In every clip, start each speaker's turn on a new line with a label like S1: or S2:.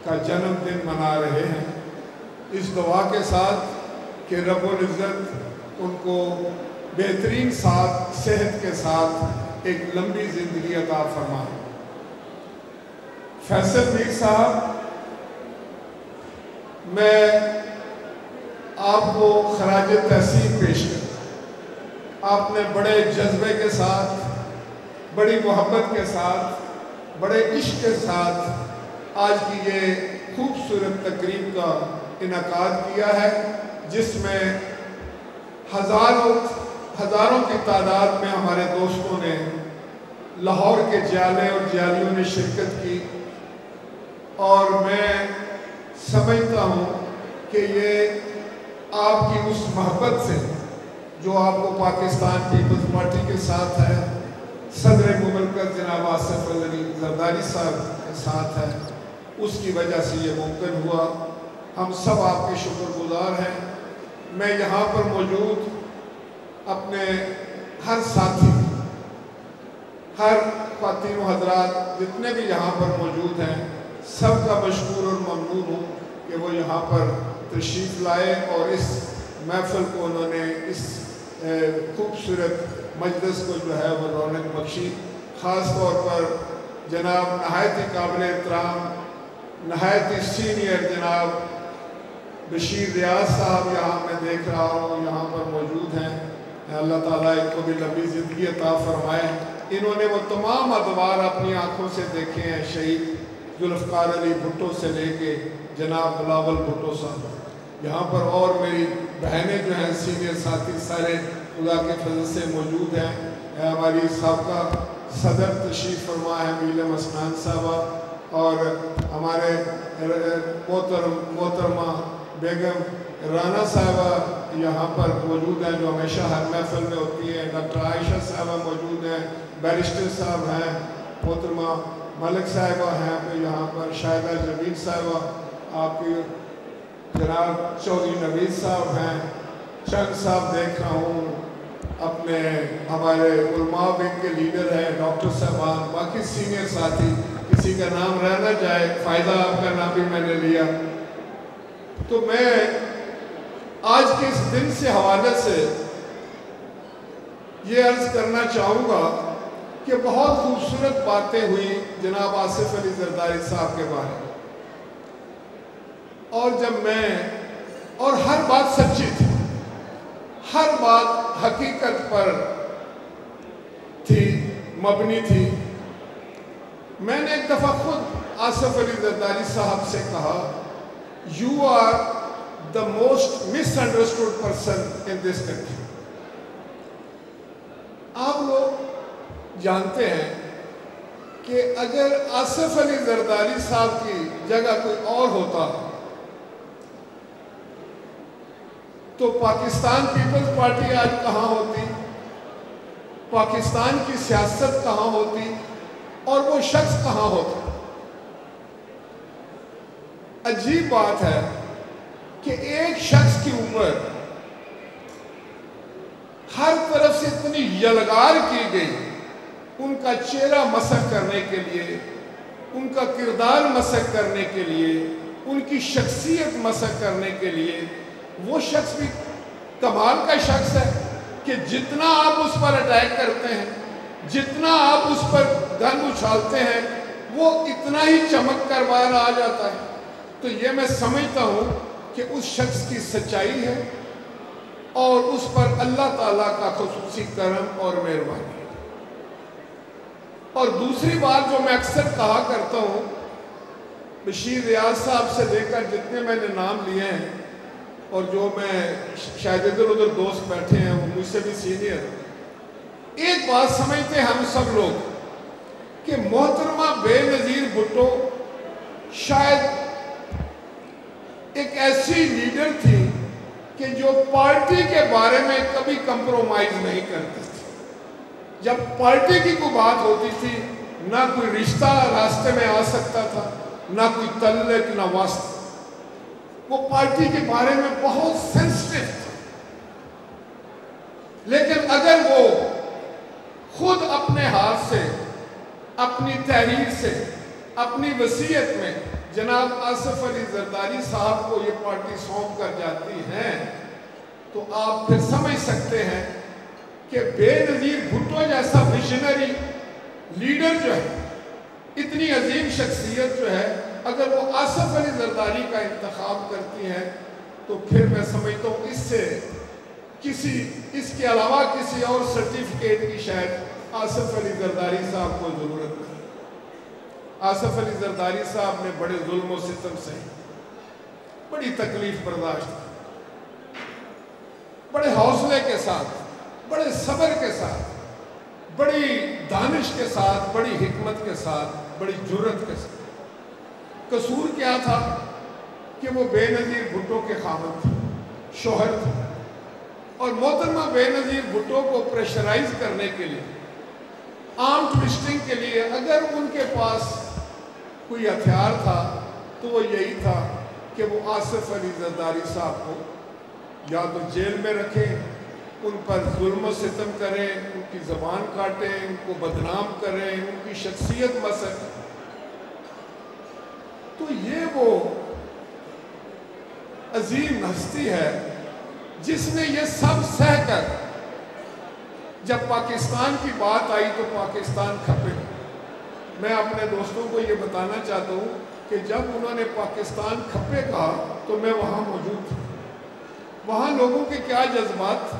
S1: کا جنم دن منا رہے ہیں، اس دعا کے ساتھ کہ رب العزت ان کو بہترین صحت کے ساتھ ایک لمبی زندگی عطا فرمائے۔ فیصل میر صاحب، میں آپ کو خراج تحسین پیش کرتا ہوں۔ آپ نے بڑے جذبے کے ساتھ، بڑی محبت کے ساتھ، بڑے عشق کے ساتھ آج کی یہ خوبصورت تقریب کا انعقاد کیا ہے، جس میں ہزاروں کی تعداد میں ہمارے دوستوں نے، لاہور کے جالے اور جالیوں نے شرکت کی، اور میں سمجھتا ہوں کہ یہ آپ کی اس محبت سے جو آپ کو پاکستان پیپلز پارٹی کے ساتھ ہے، صدر مملکت جناب آصف علی زرداری صاحب کے ساتھ ہے، اس کی وجہ سے یہ ممکن ہوا۔ ہم سب آپ کے شکر گزار ہیں۔ میں یہاں پر موجود اپنے ہر ساتھی، ہر خواتین و حضرات جتنے بھی یہاں پر موجود ہیں، سب کا مشکور اور ممنون ہوں کہ وہ یہاں پر تشریف لائے اور اس محفل کو انہوں نے، اس خوبصورت مجلس کو جو ہے وہ رونق بخشی۔ خاص طور پر جناب نہایت ہی قابل احترام، نہایت ہی سینئر جناب بشیر ریاض صاحب یہاں میں دیکھ رہا ہوں، یہاں پر موجود ہیں۔ اللہ تعالیٰ ان کو بھی لمبی زندگی عطا فرمائے۔ انہوں نے وہ تمام ادوار اپنی آنکھوں سے دیکھے ہیں، شہید ذوالفقار علی بھٹو سے لے کے جناب بلاول بھٹو صاحب یہاں پر، اور میری بہنیں جو ہیں سینئر ساتھی سارے خدا کے فضل سے موجود ہیں۔ ہماری سابقہ صدر تشریف فرما ہے میلم اسنان صاحبہ، اور ہمارے محترمہ بیگم رانا صاحبہ یہاں پر موجود ہیں، جو ہمیشہ ہر محفل میں ہوتی ہیں۔ ڈاکٹر عائشہ صاحبہ موجود ہیں، بیرسٹر صاحب ہیں، محترمہ ملک صاحبہ ہیں یہاں پر، شاہدہ جمیل صاحبہ، آپ کی جناب چودھری نوید صاحب ہیں، چند صاحب دیکھ رہا ہوں، اپنے ہمارے علماء ونگ کے لیڈر ہیں ڈاکٹر صاحبان، باقی سینئر ساتھی، کسی کا نام رہ نہ جائے، فائدہ آپ کا نام بھی میں نے لیا۔ تو میں آج کے اس دن سے حوالے سے یہ عرض کرنا چاہوں گا کہ بہت خوبصورت باتیں ہوئی جناب آصف علی زرداری صاحب کے بارے میں، اور جب اور ہر بات سچی تھی، ہر بات حقیقت پر تھی، مبنی تھی۔ میں نے ایک دفعہ خود آصف علی زرداری صاحب سے کہا، "You are the most misunderstood person in this country." آپ لوگ جانتے ہیں کہ اگر آصف علی زرداری صاحب کی جگہ کوئی اور ہوتا تو پاکستان پیپلز پارٹی آج کہاں ہوتی، پاکستان کی سیاست کہاں ہوتی، اور وہ شخص کہاں ہوتا۔ عجیب بات ہے کہ ایک شخص کے اوپر ہر طرف سے اتنی یلغار کی گئی، ان کا چہرہ مسخ کرنے کے لیے، ان کا کردار مسخ کرنے کے لیے، ان کی شخصیت مسخ کرنے کے لیے۔ وہ شخص بھی کمال کا شخص ہے کہ جتنا آپ اس پر اٹیک کرتے ہیں، جتنا آپ اس پر گن اچھالتے ہیں، وہ اتنا ہی چمک کر باہر آ جاتا ہے۔ تو یہ میں سمجھتا ہوں کہ اس شخص کی سچائی ہے، اور اس پر اللہ تعالیٰ کا خصوصی کرم اور مہربانی ہے۔ اور دوسری بات جو میں اکثر کہا کرتا ہوں، بشیر ریاض صاحب سے لے کر جتنے میں نے نام لیے ہیں، اور جو میں شاید ادھر ادھر دوست بیٹھے ہیں وہ مجھ سے بھی سینئر، ایک بات سمجھتے ہیں ہم سب لوگ کہ محترمہ بے نظیر بھٹو شاید ایک ایسی لیڈر تھی کہ جو پارٹی کے بارے میں کبھی کمپرومائز نہیں کرتی تھی۔ جب پارٹی کی کوئی بات ہوتی تھی، نہ کوئی رشتہ راستے میں آ سکتا تھا، نہ کوئی تعلق، نہ واسطہ۔ وہ پارٹی کے بارے میں بہت سینسٹیو تھا، لیکن اگر وہ خود اپنے ہاتھ سے، اپنی تحریر سے، اپنی وصیت میں جناب آصف علی زرداری صاحب کو یہ پارٹی سونپ کر جاتی ہیں تو آپ پھر سمجھ سکتے ہیں کہ بے نظیر بھٹو جیسا ویژنری لیڈر جو ہے، اتنی عظیم شخصیت جو ہے، اگر وہ آصف علی زرداری کا انتخاب کرتی ہیں تو پھر میں سمجھتا ہوں اس کے علاوہ کسی اور سرٹیفکیٹ کی شاید آصف علی زرداری صاحب کو ضرورت نہیں۔ آصف علی زرداری صاحب نے بڑے ظلم و ستم سے، بڑی تکلیف برداشت، بڑے حوصلے کے ساتھ، بڑے صبر کے ساتھ، بڑی دانش کے ساتھ، بڑی حکمت کے ساتھ، بڑی جرت کے ساتھ۔ قصور کیا تھا کہ وہ بے نظیر بھٹو کے خامد تھے، شوہر تھے، اور محترمہ بے نظیر بھٹو کو پریشرائز کرنے کے لیے، آرم ٹویسٹنگ کے لیے اگر ان کے پاس کوئی ہتھیار تھا تو وہ یہی تھا کہ وہ آصف علی زرداری صاحب کو یا تو جیل میں رکھیں، ان پر ظلم و ستم کریں، ان کی زبان کاٹیں، ان کو بدنام کریں، ان کی شخصیت مسخ۔ تو یہ وہ عظیم ہستی ہے جس نے یہ سب سہ کر جب پاکستان کی بات آئی تو پاکستان کھپے۔ میں اپنے دوستوں کو یہ بتانا چاہتا ہوں کہ جب انہوں نے پاکستان کھپے کہا تو میں وہاں موجود تھا۔ وہاں لوگوں کے کیا جذبات،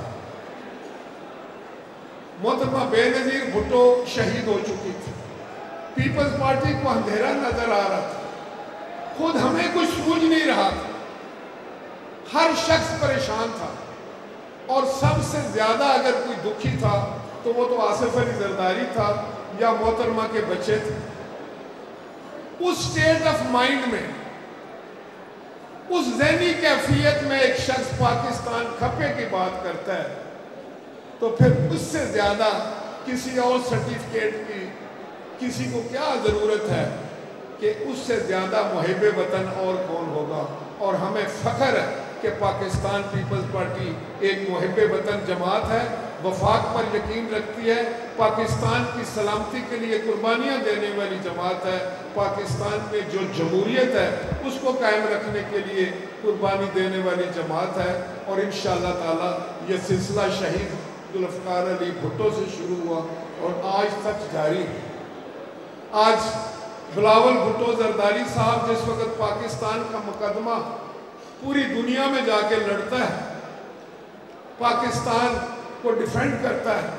S1: محترمہ بے نظیر بھٹو شہید ہو چکی تھی، پیپلز پارٹی کو اندھیرا نظر آ رہا تھا، خود ہمیں کچھ سوجھ نہیں رہا تھا، ہر شخص پریشان تھا، اور سب سے زیادہ اگر کوئی دکھی تھا تو وہ تو آصف علی زرداری تھا یا محترمہ کے بچے تھے۔ اس سٹیٹ آف مائنڈ میں، اس ذہنی کیفیت میں ایک شخص پاکستان کھپے کی بات کرتا ہے تو پھر اس سے زیادہ کسی اور سرٹیفکیٹ کی کسی کو کیا ضرورت ہے کہ اس سے زیادہ محب وطن اور کون ہوگا۔ اور ہمیں فخر ہے کہ پاکستان پیپلز پارٹی ایک محب وطن جماعت ہے، وفاق پر یقین رکھتی ہے، پاکستان کی سلامتی کے لیے قربانیاں دینے والی جماعت ہے، پاکستان میں جو جمہوریت ہے اس کو قائم رکھنے کے لیے قربانی دینے والی جماعت ہے۔ اور انشاءاللہ تعالی یہ سلسلہ شہید ذوالفقار علی بھٹو سے شروع ہوا اور آج تک جاری ہے۔ آج بلاول بھٹو زرداری صاحب جس وقت پاکستان کا مقدمہ پوری دنیا میں جا کے لڑتا ہے، پاکستان کو ڈیفینڈ کرتا ہے،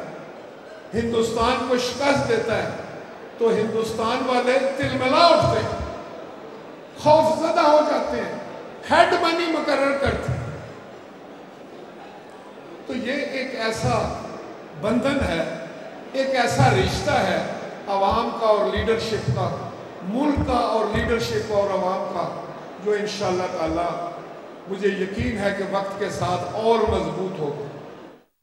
S1: ہندوستان کو شکست دیتا ہے، تو ہندوستان والے تلملا اٹھتے ہیں، خوف زدہ ہو جاتے ہیں، ہیڈ منی مقرر کرتے ہیں۔ تو یہ ایک ایسا بندھن ہے، ایک ایسا رشتہ ہے عوام کا اور لیڈرشپ کا، ملک کا اور لیڈرشپ اور عوام کا، جو انشاءاللہ تعالی مجھے یقین ہے کہ وقت کے ساتھ اور مضبوط ہوگا۔